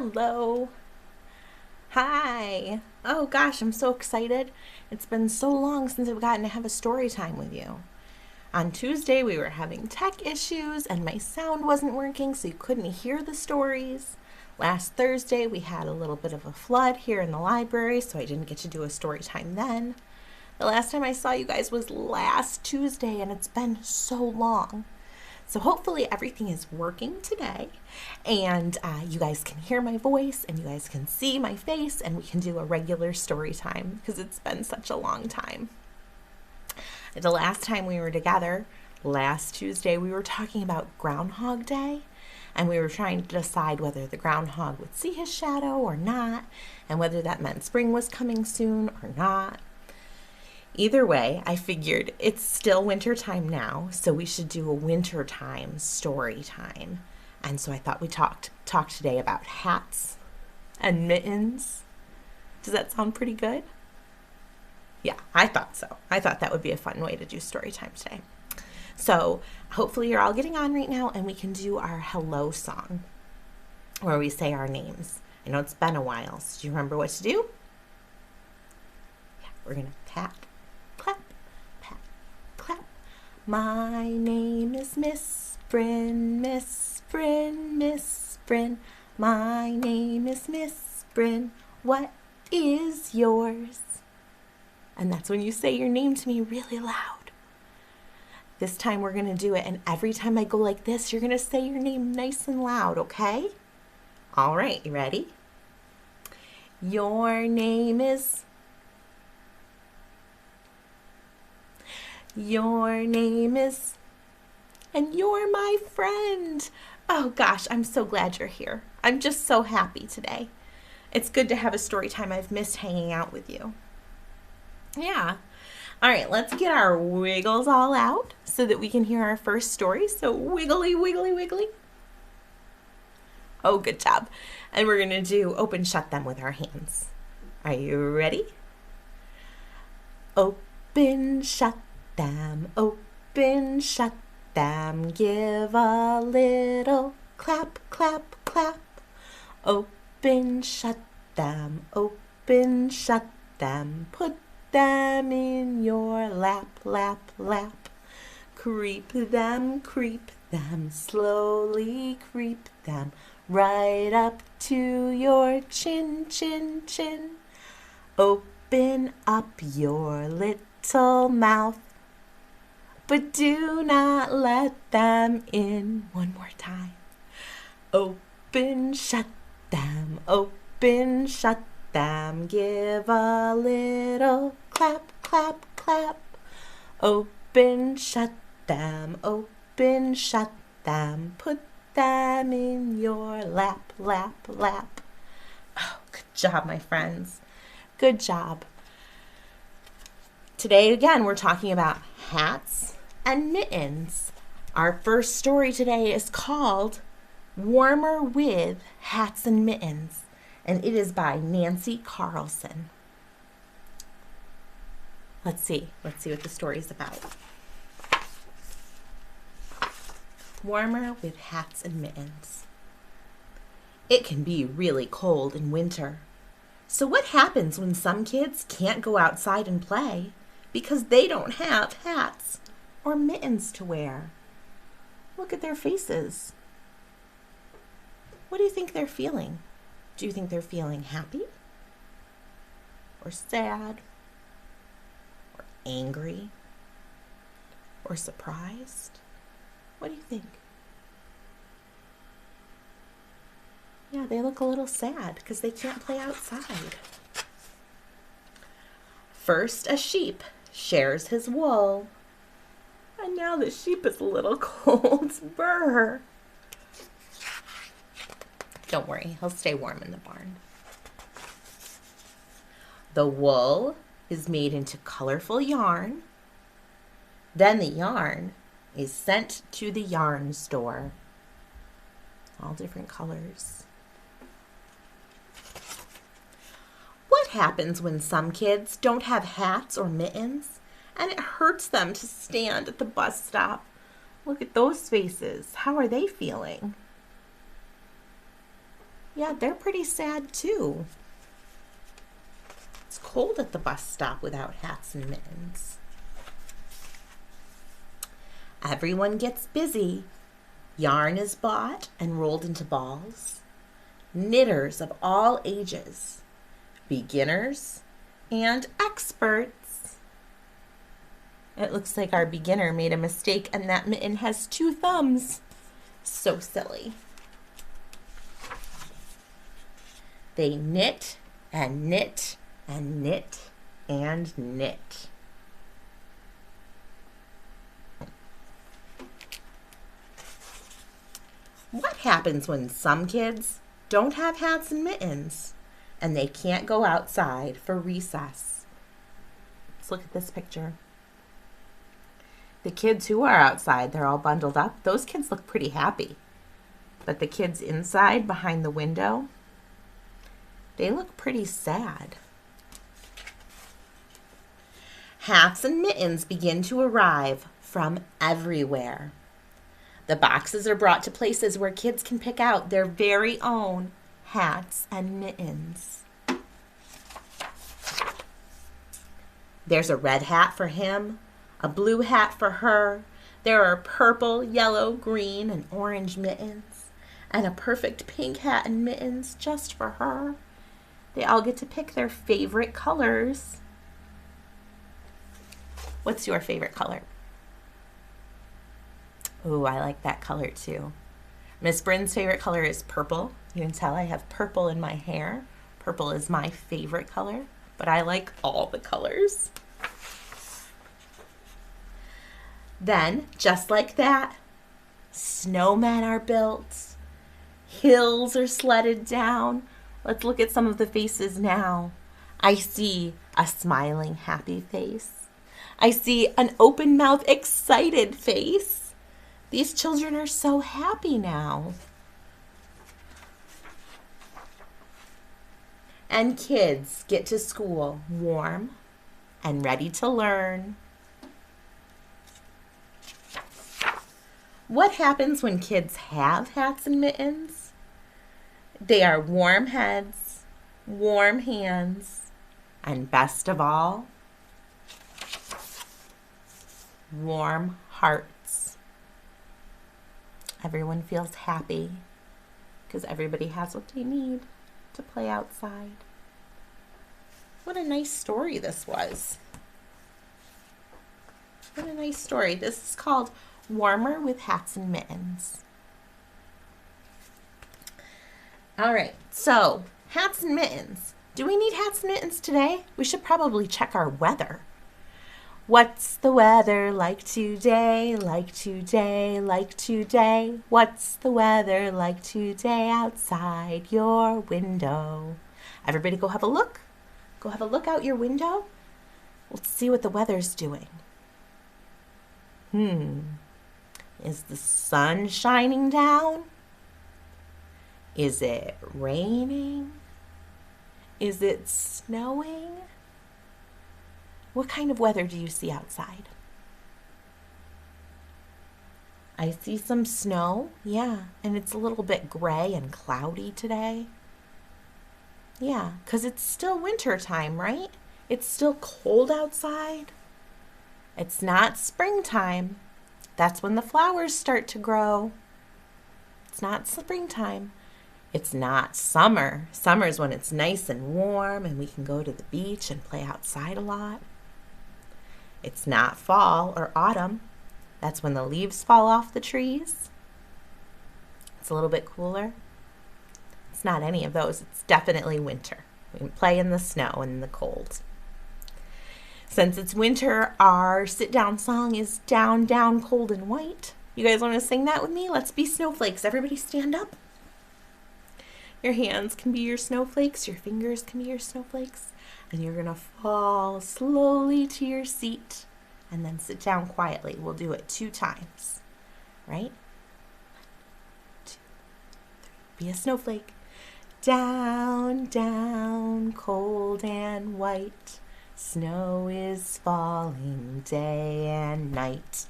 Hello. Hi. Oh gosh, I'm so excited. It's been so long since I've gotten to have a story time with you. On Tuesday, we were having tech issues and my sound wasn't working, so you couldn't hear the stories. Last Thursday, we had a little bit of a flood here in the library, so I didn't get to do a story time then. The last time I saw you guys was last Tuesday, and it's been so long. So hopefully everything is working today, and you guys can hear my voice and you guys can see my face, and we can do a regular story time because it's been such a long time. The last time we were together, last Tuesday, we were talking about Groundhog Day, and we were trying to decide whether the groundhog would see his shadow or not, and whether that meant spring was coming soon or not. Either way, I figured it's still winter time now, so we should do a wintertime story time. And so I thought we talk today about hats and mittens. Does that sound pretty good? Yeah, I thought so. I thought that would be a fun way to do story time today. So hopefully you're all getting on right now and we can do our hello song where we say our names. I know it's been a while, so do you remember what to do? Yeah, we're going to pat, clap, pat, clap. My name is Ms Brynn, Ms Brynn, Ms Brynn. My name is Ms Brynn. What is yours? And that's when you say your name to me really loud. This time we're going to do it, and every time I go like this, you're going to say your name nice and loud, okay? All right, you ready? Your name is... Your name is... And you're my friend. Oh gosh, I'm so glad you're here. I'm just so happy today. It's good to have a story time. I've missed hanging out with you. Yeah. All right, let's get our wiggles all out so that we can hear our first story. So wiggly, wiggly, wiggly. Oh, good job. And we're going to do open, shut them with our hands. Are you ready? Open, shut them. Open, shut them. Give a little clap, clap, clap. Open, shut them. Open, shut them. Put them in your lap, lap, lap. Creep them, slowly creep them right up to your chin, chin, chin. Open up your little mouth, but do not let them in. One more time. Open, shut them, open, shut them. Give a little clap, clap, clap. Open, shut them, open, shut them. Put them in your lap, lap, lap. Oh, good job, my friends. Good job. Today, again, we're talking about hats and mittens. Our first story today is called Warmer with Hats and Mittens, and it is by Nancy Carlson. Let's see what the story is about. Warmer with hats and mittens. It can be really cold in winter. So what happens when some kids can't go outside and play because they don't have hats or mittens to wear? Look at their faces. What do you think they're feeling? Do you think they're feeling happy? Or sad? Or angry? Or surprised? What do you think? Yeah, they look a little sad because they can't play outside. First, a sheep shares his wool. And now the sheep is a little cold. Brr. Don't worry, he'll stay warm in the barn. The wool is made into colorful yarn. Then the yarn is sent to the yarn store. All different colors. What happens when some kids don't have hats or mittens and it hurts them to stand at the bus stop? Look at those faces. How are they feeling? Yeah, they're pretty sad too. It's cold at the bus stop without hats and mittens. Everyone gets busy. Yarn is bought and rolled into balls. Knitters of all ages, beginners and experts. It looks like our beginner made a mistake and that mitten has 2 thumbs. So silly. They knit and knit and knit and knit. What happens when some kids don't have hats and mittens and they can't go outside for recess? Let's look at this picture. The kids who are outside, they're all bundled up. Those kids look pretty happy. But the kids inside behind the window, they look pretty sad. Hats and mittens begin to arrive from everywhere. The boxes are brought to places where kids can pick out their very own hats and mittens. There's a red hat for him, a blue hat for her. There are purple, yellow, green, and orange mittens, and a perfect pink hat and mittens just for her. They all get to pick their favorite colors. What's your favorite color? Ooh, I like that color too. Ms Brynn's favorite color is purple. You can tell I have purple in my hair. Purple is my favorite color, but I like all the colors. Then, just like that, snowmen are built. Hills are sledded down. Let's look at some of the faces now. I see a smiling, happy face. I see an open mouth, excited face. These children are so happy now. And kids get to school warm and ready to learn. What happens when kids have hats and mittens? They are warm heads, warm hands, and best of all, warm hearts. Everyone feels happy because everybody has what they need to play outside. What a nice story this was. What a nice story. This is called Warmer with Hats and Mittens. All right, so hats and mittens. Do we need hats and mittens today? We should probably check our weather. What's the weather like today, like today, like today? What's the weather like today outside your window? Everybody go have a look. Go have a look out your window. Let's see what the weather's doing. Is the sun shining down? Is it raining? Is it snowing? What kind of weather do you see outside? I see some snow, yeah, and it's a little bit gray and cloudy today. Yeah, because it's still winter time, right? It's still cold outside. It's not springtime. That's when the flowers start to grow. It's not springtime. It's not summer. Summer's when it's nice and warm and we can go to the beach and play outside a lot. It's not fall or autumn. That's when the leaves fall off the trees. It's a little bit cooler. It's not any of those. It's definitely winter. We can play in the snow and in the cold. Since it's winter, our sit-down song is Down, Down, Cold and White. You guys want to sing that with me? Let's be snowflakes. Everybody stand up. Your hands can be your snowflakes. Your fingers can be your snowflakes. And you're going to fall slowly to your seat and then sit down quietly. We'll do it 2 times, right? 1, 2, 3. Be a snowflake. Down, down, cold and white. Snow is falling day and night.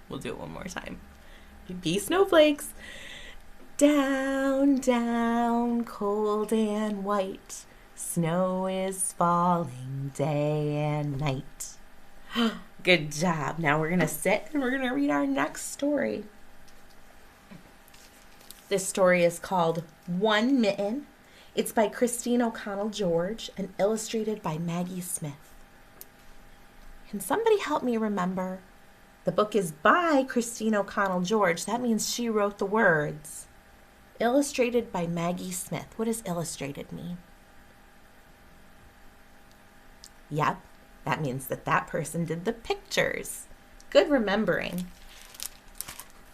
We'll do it one more time. Be snowflakes. Down, down, cold and white, snow is falling day and night. Good job. Now we're going to sit and we're going to read our next story. This story is called One Mitten. It's by Christine O'Connell George and illustrated by Maggie Smith. Can somebody help me remember? The book is by Christine O'Connell George. That means she wrote the words. Illustrated by Maggie Smith. What does illustrated mean? Yep, that means that person did the pictures. Good remembering.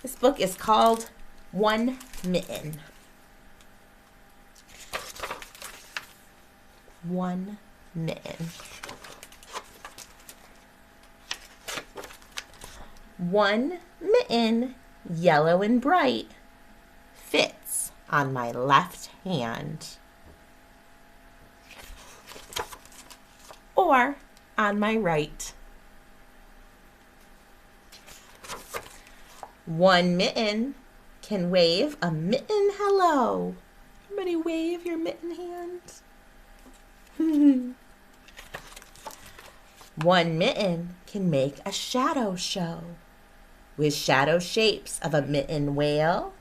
This book is called One Mitten. One mitten. One mitten, yellow and bright, fits on my left hand, or on my right. One mitten can wave a mitten hello. Everybody wave your mitten hand. One mitten can make a shadow show with shadow shapes of a mitten whale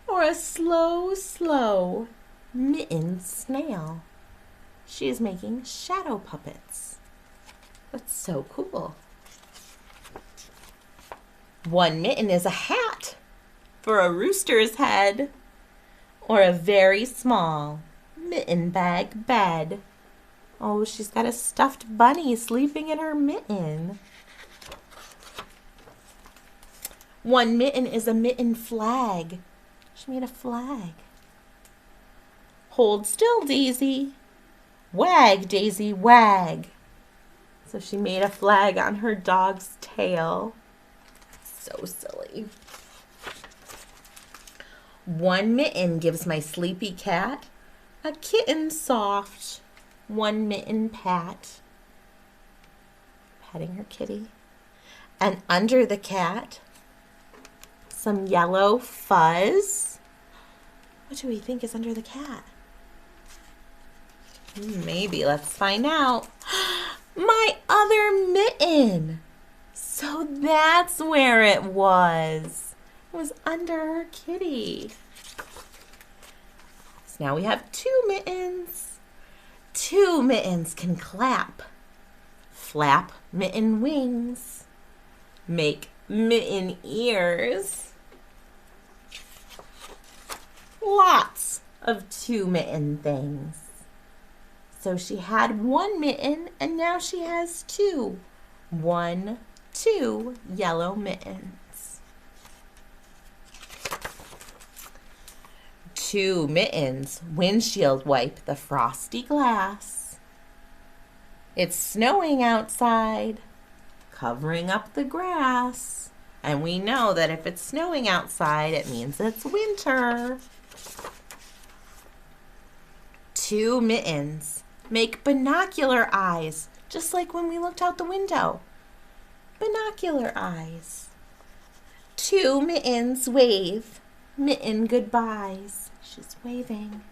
or a slow, slow mitten snail. She is making shadow puppets. That's so cool. One mitten is a hat for a rooster's head or a very small mitten bag bed. Oh, she's got a stuffed bunny sleeping in her mitten. One mitten is a mitten flag. She made a flag. Hold still, Daisy. Wag, Daisy, wag. So she made a flag on her dog's tail. So silly. One mitten gives my sleepy cat a kitten soft. One mitten pat. Patting her kitty. And under the cat, some yellow fuzz. What do we think is under the cat? Maybe. Let's find out. My other mitten. So that's where it was. It was under her kitty. So now we have two mittens. Two mittens can clap, flap mitten wings, make mitten ears. Lots of two mitten things. So she had one mitten and now she has two. One, two yellow mittens. Two mittens windshield wipe the frosty glass. It's snowing outside, covering up the grass. And we know that if it's snowing outside, it means it's winter. Two mittens make binocular eyes, just like when we looked out the window. Binocular eyes. Two mittens wave mitten goodbyes. She's waving.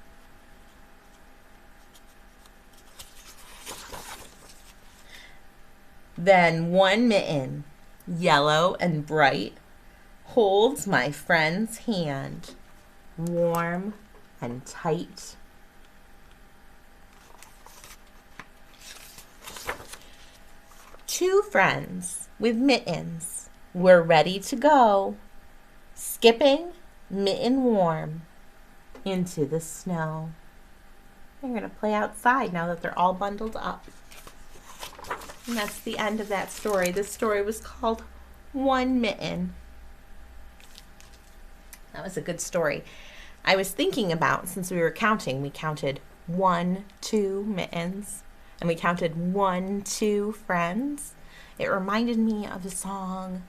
Then one mitten, yellow and bright, holds my friend's hand, warm and tight. Two friends with mittens were ready to go, skipping mitten warm into the snow. They're going to play outside now that they're all bundled up. And that's the end of that story. This story was called One Mitten. That was a good story. I was thinking about, since we were counting, we counted 1, 2 mittens, and we counted 1, 2 friends. It reminded me of the song,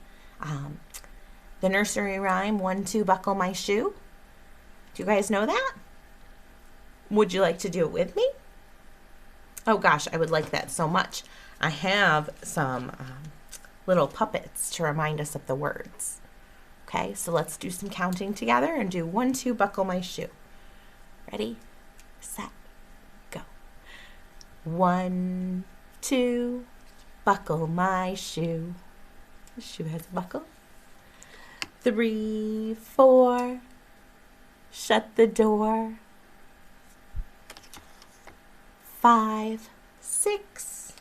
the nursery rhyme, 1, 2, buckle my shoe. Do you guys know that? Would you like to do it with me? Oh gosh, I would like that so much. I have some little puppets to remind us of the words. Okay, so let's do some counting together and do 1, 2, buckle my shoe. Ready, set, go. 1, 2, buckle my shoe. The shoe has a buckle. 3, 4, shut the door. 5, 6,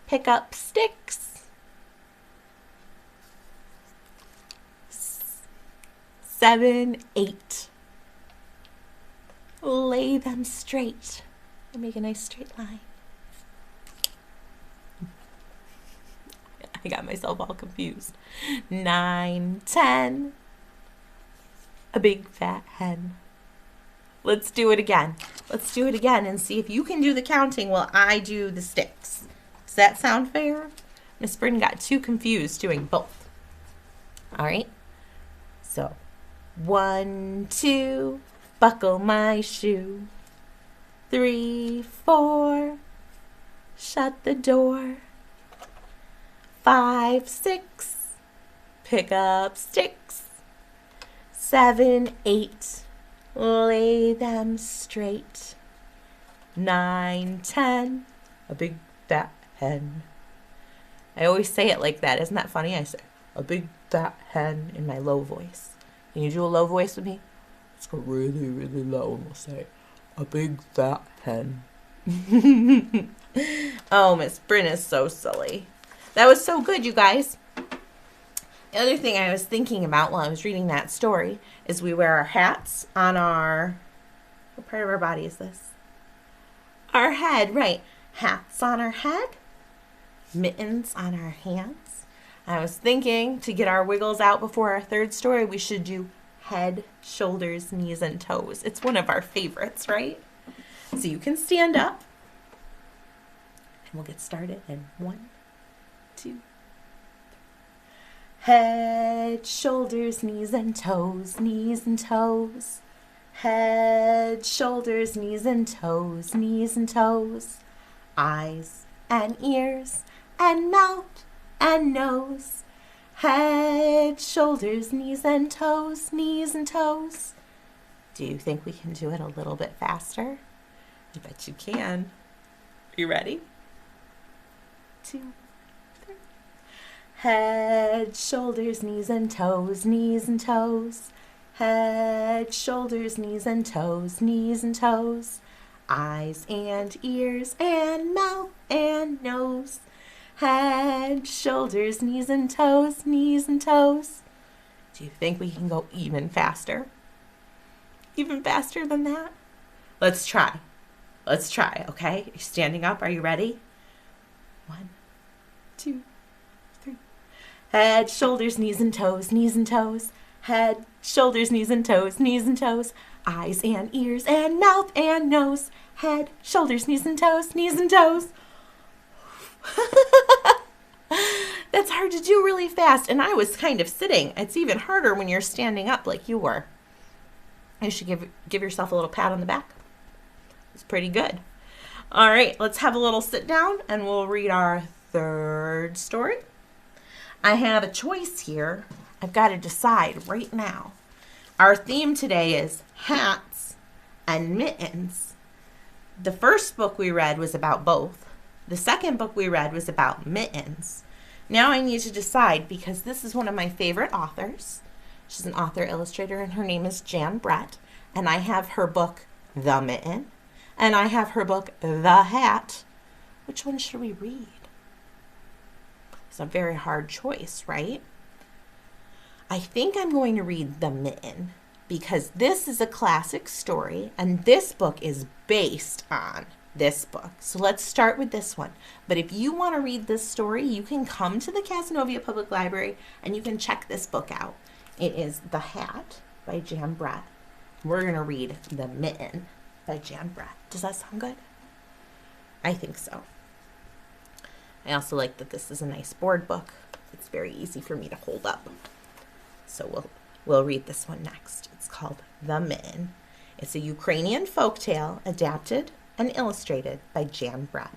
pick up sticks. 7, 8, lay them straight and make a nice straight line. I got myself all confused. 9, 10, a big fat hen. Let's do it again. Let's do it again and see if you can do the counting while I do the sticks. Does that sound fair? Ms Brynn got too confused doing both. All right. So 1, 2, buckle my shoe. 3, 4, shut the door. 5, 6, pick up sticks. 7, 8, lay them straight. 9, 10, a big fat hen. I always say it like that. Isn't that funny? I say, a big fat hen in my low voice. Can you do a low voice with me? Let's go really, really low and we'll say, a big fat hen. Oh, Ms Brynn is so silly. That was so good, you guys. The other thing I was thinking about while I was reading that story is we wear our hats on our, what part of our body is this? Our head, right. Hats on our head, mittens on our hands. I was thinking to get our wiggles out before our third story, we should do head, shoulders, knees, and toes. It's one of our favorites, right? So you can stand up and we'll get started in 1, 2, 3. Head, shoulders, knees, and toes, knees and toes. Head, shoulders, knees, and toes, knees and toes. Eyes and ears and mouth and nose. Head, shoulders, knees, and toes, knees and toes. Do you think we can do it a little bit faster? I bet you can. Are you ready? 2, 3. Head, shoulders, knees, and toes, knees and toes. Head, shoulders, knees, and toes, knees and toes. Eyes and ears and mouth and nose. Head, shoulders, knees, and toes, knees and toes. Do you think we can go even faster? Even faster than that? Let's try. Let's try, okay? You're standing up. Are you ready? 1, 2, 3. Head, shoulders, knees, and toes, knees and toes. Head, shoulders, knees, and toes, knees and toes. Eyes and ears and mouth and nose. Head, shoulders, knees, and toes, knees and toes. That's hard to do really fast. And I was kind of sitting. It's even harder when you're standing up like you were. You should give yourself a little pat on the back. It's pretty good. All right, let's have a little sit down and we'll read our third story. I have a choice here. I've got to decide right now. Our theme today is hats and mittens. The first book we read was about both. The second book we read was about mittens. Now I need to decide because this is one of my favorite authors. She's an author illustrator and her name is Jan Brett. And I have her book, The Mitten. And I have her book, The Hat. Which one should we read? It's a very hard choice, right? I think I'm going to read The Mitten because this is a classic story and this book is based on this book. So let's start with this one. But if you want to read this story, you can come to the Cazenovia Public Library and you can check this book out. It is The Hat by Jan Brett. We're going to read The Mitten by Jan Brett. Does that sound good? I think so. I also like that this is a nice board book. It's very easy for me to hold up. So we'll read this one next. It's called The Mitten. It's a Ukrainian folktale adapted and illustrated by Jan Brett.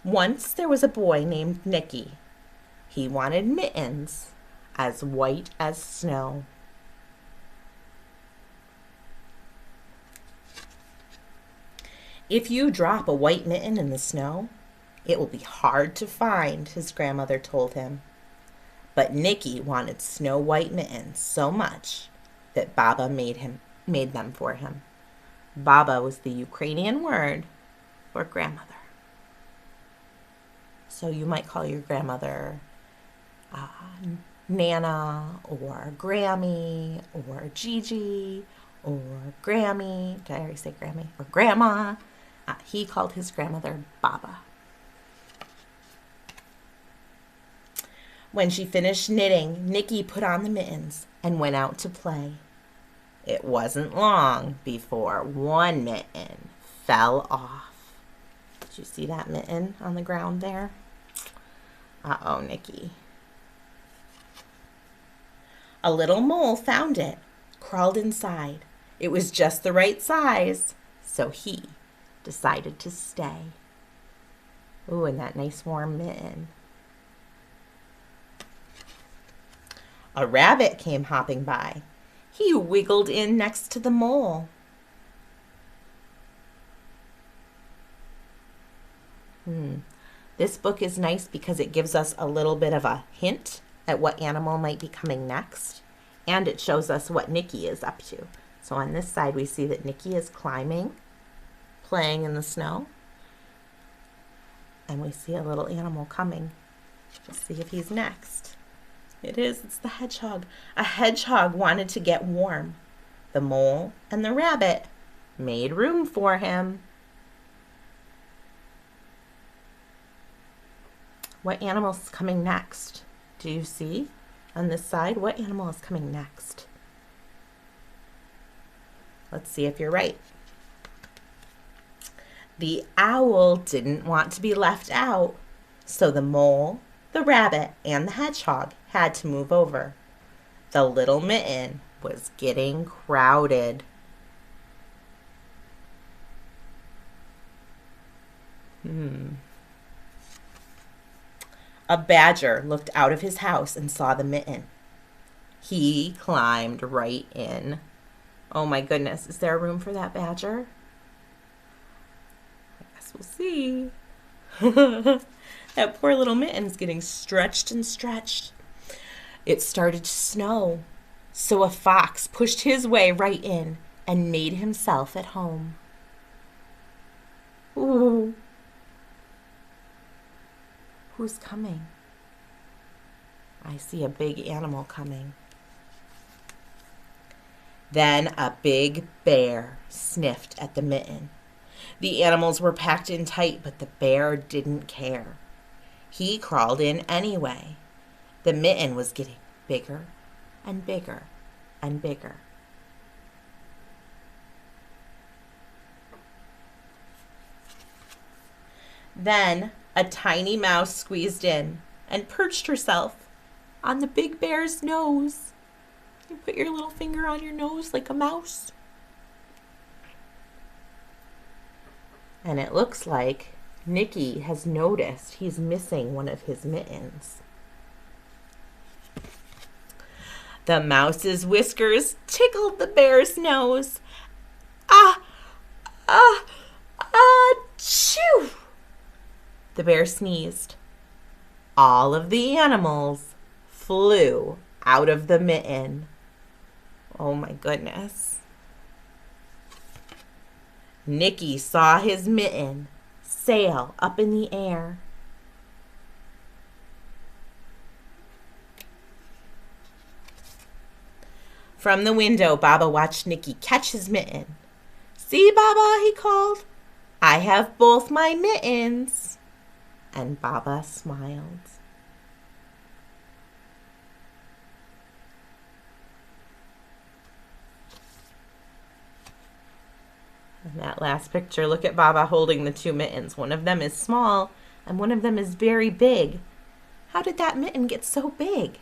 Once there was a boy named Nicky. He wanted mittens as white as snow. If you drop a white mitten in the snow, it will be hard to find, his grandmother told him. But Nicky wanted snow white mittens so much that Baba made them for him. Baba was the Ukrainian word for grandmother. So you might call your grandmother Nana or Grammy or Gigi or Grammy. Did I already say Grammy? Or Grandma. He called his grandmother Baba. When she finished knitting, Nicky put on the mittens and went out to play. It wasn't long before one mitten fell off. Did you see that mitten on the ground there? Uh-oh, Nicky. A little mole found it, crawled inside. It was just the right size, so he decided to stay. Ooh, and that nice warm mitten. A rabbit came hopping by. He wiggled in next to the mole. This book is nice because it gives us a little bit of a hint at what animal might be coming next, and it shows us what Nicky is up to. So on this side we see that Nicky is climbing, playing in the snow, and we see a little animal coming. Let's see if he's next. It's the hedgehog. A hedgehog wanted to get warm. The mole and the rabbit made room for him. What animal is coming next? Do you see on this side? What animal is coming next? Let's see if you're right. The owl didn't want to be left out, so the mole, the rabbit, and the hedgehog had to move over. The little mitten was getting crowded. A badger looked out of his house and saw the mitten. He climbed right in. Oh my goodness, is there room for that badger? I guess we'll see. That poor little mitten's getting stretched and stretched. It started to snow, so a fox pushed his way right in and made himself at home. Ooh. Who's coming? I see a big animal coming. Then a big bear sniffed at the mitten. The animals were packed in tight, but the bear didn't care. He crawled in anyway. The mitten was getting bigger and bigger and bigger. Then a tiny mouse squeezed in and perched herself on the big bear's nose. You put your little finger on your nose like a mouse. And it looks like Nicky has noticed he's missing one of his mittens. The mouse's whiskers tickled the bear's nose. Achoo! The bear sneezed. All of the animals flew out of the mitten. Oh my goodness. Nicky saw his mitten sail up in the air. From the window, Baba watched Nicky catch his mitten. "See, Baba," he called, "I have both my mittens." And Baba smiled. In that last picture, look at Baba holding the two mittens. One of them is small and one of them is very big. How did that mitten get so big?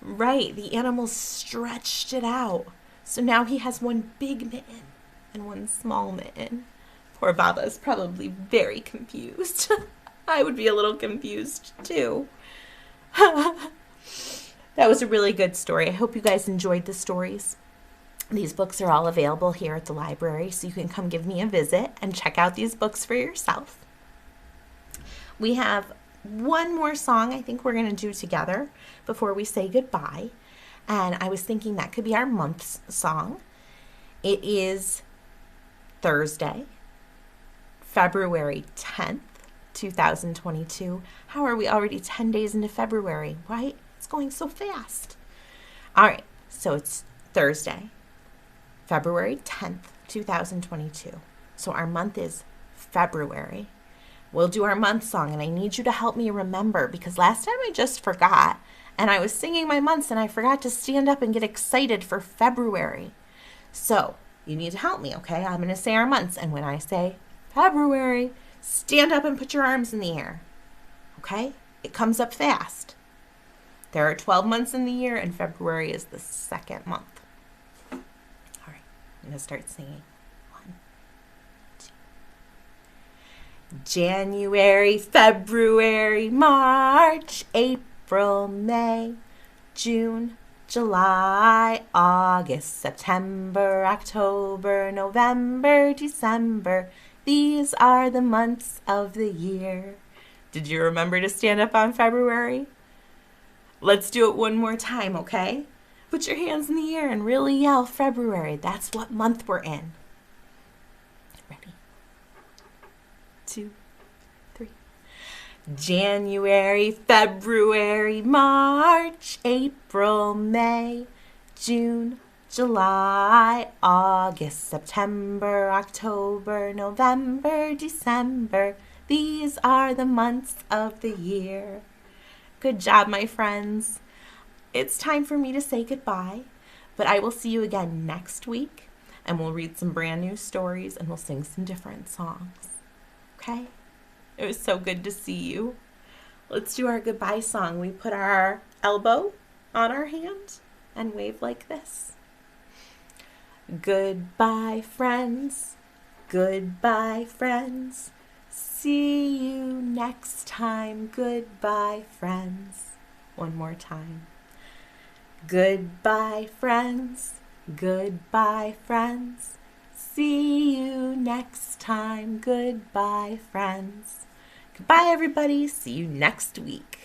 Right, the animal stretched it out. So now he has one big mitten and one small mitten. Poor Baba is probably very confused. I would be a little confused too. That was a really good story. I hope you guys enjoyed the stories. These books are all available here at the library, so you can come give me a visit and check out these books for yourself. We have one more song I think we're going to do together before we say goodbye. And I was thinking that could be our month's song. It is Thursday, February 10th, 2022. How are we already 10 days into February, right? It's going so fast. All right, so it's Thursday, February 10th, 2022. So our month is February. We'll do our month song, and I need you to help me remember, because last time I just forgot, and I was singing my months, and I forgot to stand up and get excited for February. So you need to help me, okay? I'm going to say our months, and when I say February, stand up and put your arms in the air, okay? It comes up fast. There are 12 months in the year, and February is the second month. All right, I'm going to start singing. 1, 2. January, February, March, April, May, June, July, August, September, October, November, December. These are the months of the year. Did you remember to stand up on February? Let's do it one more time, okay? Put your hands in the air and really yell February. That's what month we're in. Ready? 2, 3. January, February, March, April, May, June, July, August, September, October, November, December. These are the months of the year. Good job, my friends. It's time for me to say goodbye, but I will see you again next week, and we'll read some brand new stories, and we'll sing some different songs. Okay? It was so good to see you. Let's do our goodbye song. We put our elbow on our hand and wave like this. Goodbye, friends. Goodbye, friends. See you next time. Goodbye, friends. One more time. Goodbye, friends. Goodbye, friends. See you next time. Goodbye, friends. Goodbye, everybody. See you next week.